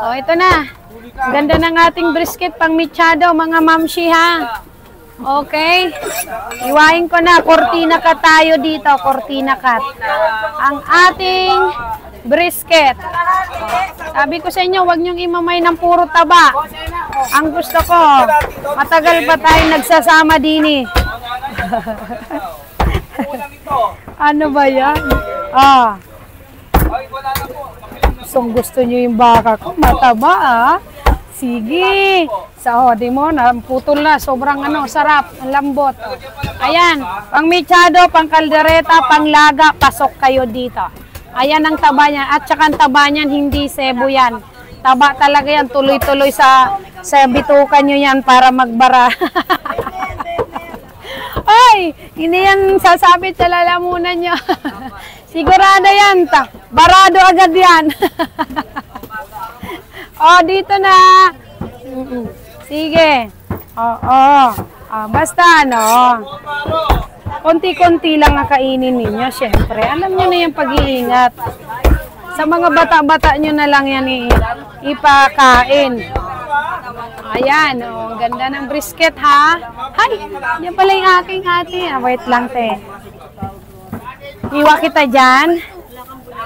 Oh, ito na. Ganda ng ating brisket pang mechado, mga mamshi ha. Okay. Iwain ko na. Cortina cut tayo dito. Cortina cut. Ang ating brisket. Sabi ko sa inyo, huwag niyong imamay ng puro taba. Ang gusto ko, matagal pa tayo nagsasama din eh. Ano ba yan? Ah. Gusto niyo yung baka ko, mataba ah. Sige. Sa di mo na putol na, sobrang sarap, ang lambot. Ayan, pang mechado, pang kaldereta, pang laga, pasok kayo dito. Ayan ang taba niya. At saka ang taba niyan, hindi sebo yan. Taba talaga yan, tuloy-tuloy sa bitukan nyo yan para magbara. Ay, hindi yan sasabit sa lalamunan nyo. Sigurado yan. Barado agad yan. Oh, dito na. Sige. Basta konti-konti lang ang kainin ninyo, syempre. Alam nyo na yung pag-iingat. Sa mga bata-bata nyo na lang yan ipakain. Ayan, ang ganda ng brisket ha. Hay, yan pala yung aking ate. Wait lang, te. Iwa kita dyan.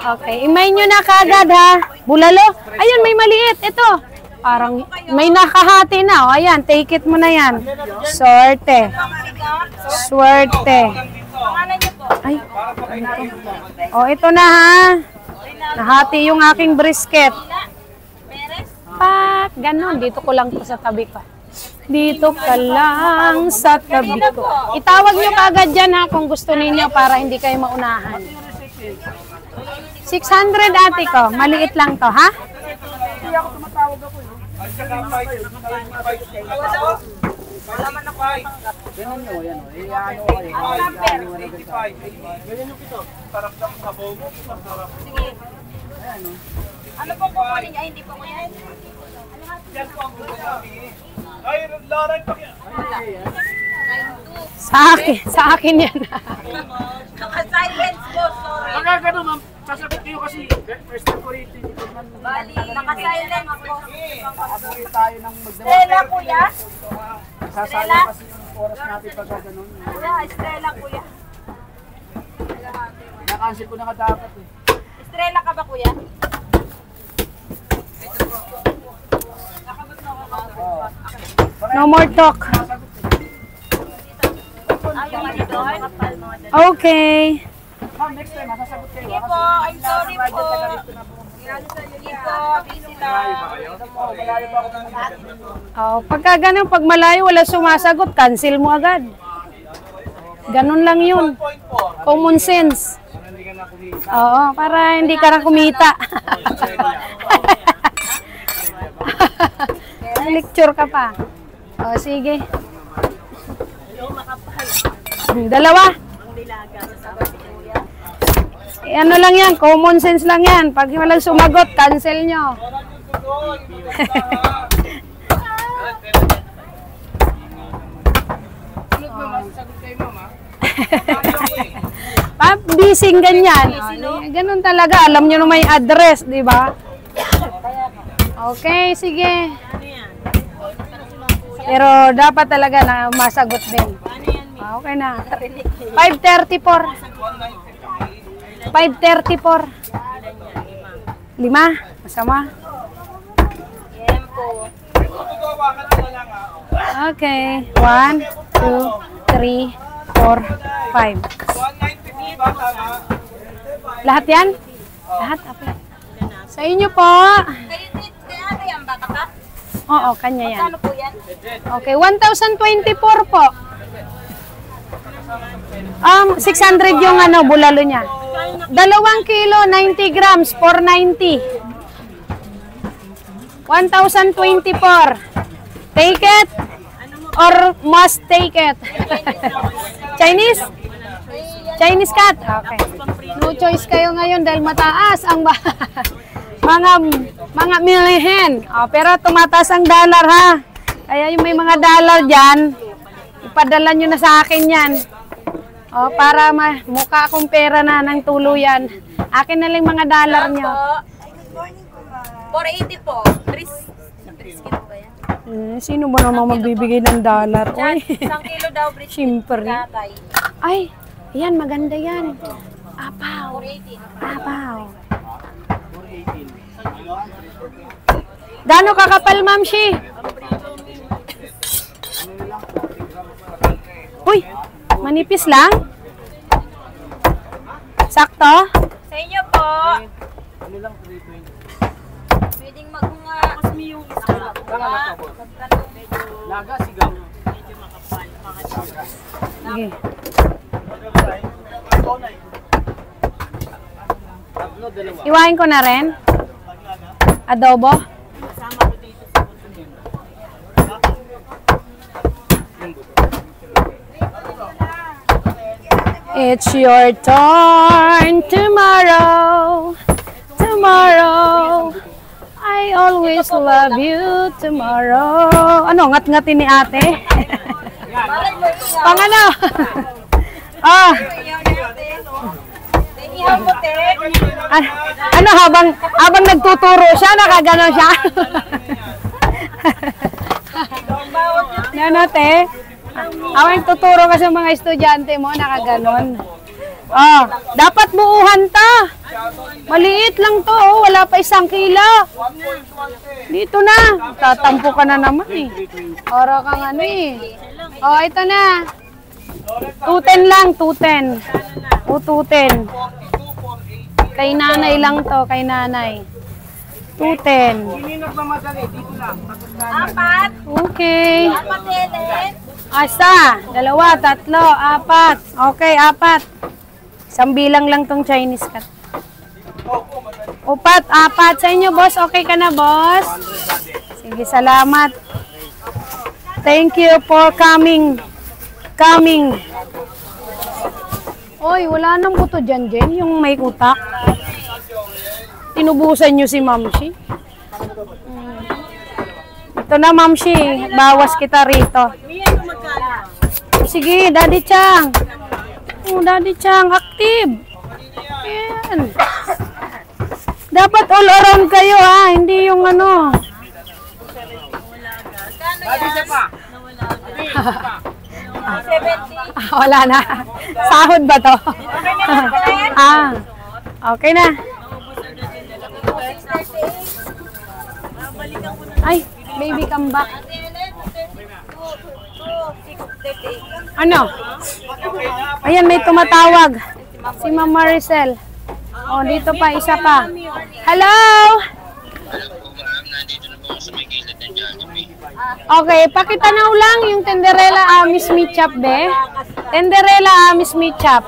Okay, imay nyo na kagad ha. Bulalo. Ayun, may maliit. Ito. Parang may nakahati na. O, ayan, take it mo na yan. Swerte. Swerte. Ay, ito. O, ito na ha. Nahati yung aking brisket. Pak, ganon. Dito ko lang po sa tabi ko. Dito ka lang sa tabi ko. Itawag nyo kagad dyan ha kung gusto ninyo para hindi kayo maunahan. 600 ate ko. Maliit lang to ha. Hindi ako tumatawag ako. Malaman na 5. Ganun nyo, yan o. Ano ko rin. Ang number? 85. Ganyan yung pito. Sarap ng sabaw mo. Sige. Ayan o. Ano po kukunin niya? Hindi po ko yan. Yan po ang gusto namin. Ay, laran pa yan. Sa akin yan. Naka-silence po, sorry. Magagano ma'am, sasagot kayo kasi first time ko rito. Bali, naka-silence po. Abuhin tayo ng magdamag. Estrella, kuya? Sasala kasi yung oras natin pagka ganun. Kuya, Estrella, kuya. Nakancel ko na ka dapat eh. Estrella ka ba, kuya? No more talk. Okay. Ma'am, next time, masasagot kayo. Sige po, I'm sorry po. Sige po, busy lang. Pagka ganun, pag malayo, wala sumasagot, cancel mo agad. Ganun lang yun. Common sense. Oo, para hindi ka na kumita. Lecture ka pa. O, sige. Dalawa. Ano lang yan, common sense lang yan. Pag walang sumagot, cancel nyo. Bising ganyan. Ganun talaga. Alam nyo na may address, di ba? Okay, sige. Pero dapat talaga na masagot din. Okay na. 534. 534. 5? Masama? Okay. 1, 2, 3, 4, 5. Lahat yan? Lahat? Okay. Sa inyo po. Kaya ba yan, baka ka? Oo, kanya yan. Ano po yan? Okay, 1,024 po. 600 yung bulalo niya. 2 kilo, 90 grams, 490. 1,024. Take it or must take it? Chinese? Chinese cut? Okay. No choice kayo ngayon dahil mataas ang mga milihin. Pero tumataas ang dollar ha. Kaya yung may mga dollar dyan, ipadala nyo na sa akin yan. Para mukha akong pera na ng tuluyan. Akin na lang mga dollar nyo. 480 po. Brisket ba yan? Sino ba naman magbibigay ng dollar? Oy. 1 kilo daw brisket. Siyempre. Katay. Ay, yan, maganda yan. Apaw. 480. Apaw. Gano'ng kakapal, Ma'am Shi? Uy, manipis lang? Sakto? Sa inyo po. Pwedeng mas may yung isa. Laga, sigaw. Sige. Iwain ko na rin. Adobo. It's your turn tomorrow. Tomorrow. I always love you tomorrow. Ano, ngat-ngatin ni ate? Pang ano? Ah. Ano, habang nagtuturo siya, nakagano siya? Ano, te? Awang tuturo ka sa mga estudyante mo, nakaganon. Oh, dapat buuhan ta. Maliit lang to, oh, wala pa 1 kilo. Dito na. Tatampo ka na naman eh. Ora kang ano eh. Oh, ito na. 210 lang, 210. O, 210. Kay nanay lang to, kay nanay. 210. Hininag na madali, dito lang. 4. Okay. 4 din. Asa? 2, 3, 4. Okay, 4. Isang bilang lang tong Chinese cat. 4, 4. Sa inyo, boss. Okay ka na, boss? Sige, salamat. Thank you for coming. Oy, wala nang buto dyan, Jen. Yung may utak. Tinubusan nyo si Mamsi. Ito na, Mamsi. Bawas kita rito. Sige, Daddy Chang. Oh, Daddy Chang, active. Ayan. Dapat all around kayo, ha. Hindi yung ano. Dati siya pa. 70. Wala na. Sahod ba to? Okay na. Ay, baby, come back. Ano? Ayan, may tumatawag. Si Ma'am Maricel. Oh, dito pa, isa pa. Hello? Okay, pakitanaw lang yung Tenderella Amis Meat Chop, be. Tenderella Amis Meat Chop.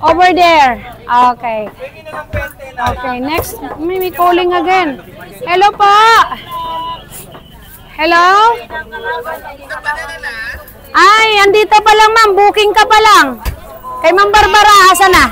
Over there. Okay. Okay, next. May calling again. Hello po. Hello? Ay, andito pa lang, ma'am. Booking ka pa lang. Kay Ma'am Barbara, asa na?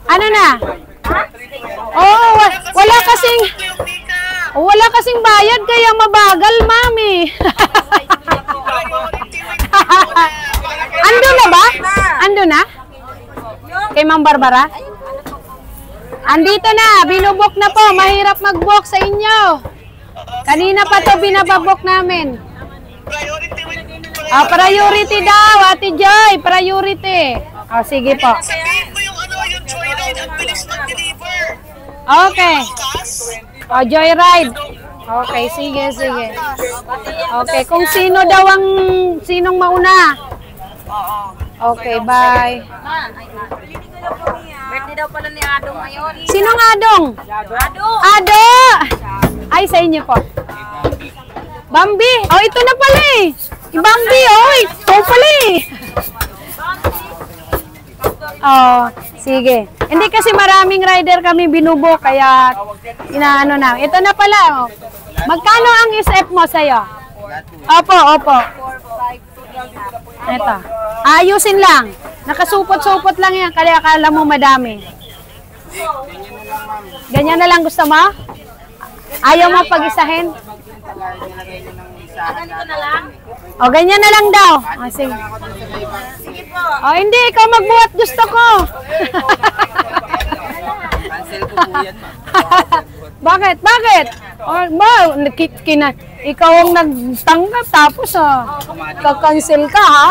Ano na? Oh, wala kasing bayad kaya mabagal, mami. Ando na ba? Ando na? Kay Ma'am Barbara? Andito na, binubok na po. Mahirap mag-book sa inyo. Kanina pa to binababok namin. Priority daw, Ate Joy. Priority. Sige po. Sabihin mo yung yung joyride, ang bilis mag-deliver. Okay. Joyride. Okay, sige. Okay, kung sino daw sinong mauna. Okay, bye. Birthday daw pala ni Adong ngayon. Sinong Adong? Ado! Ay, sa inyo po. Bambi! Oh, ito na pala eh. Bambi, oh. Ito pala eh. Oh, sige. Hindi kasi maraming rider kami binubok, kaya inaano na. Ito na pala, oh. Magkano ang SF mo sa'yo? Opo. Ito. Ayusin lang. Nakasupot-supot lang yan, kaya akala mo madami. Ganyan na lang gusto mo? Ayaw mo pag-isahin? Ganito na lang. O, ganyan na lang daw. O, sige. O, hindi. Ikaw magbuhat gusto ko. Bakit? Bakit? Ikaw ang nagtanggap tapos kakancel ka ha?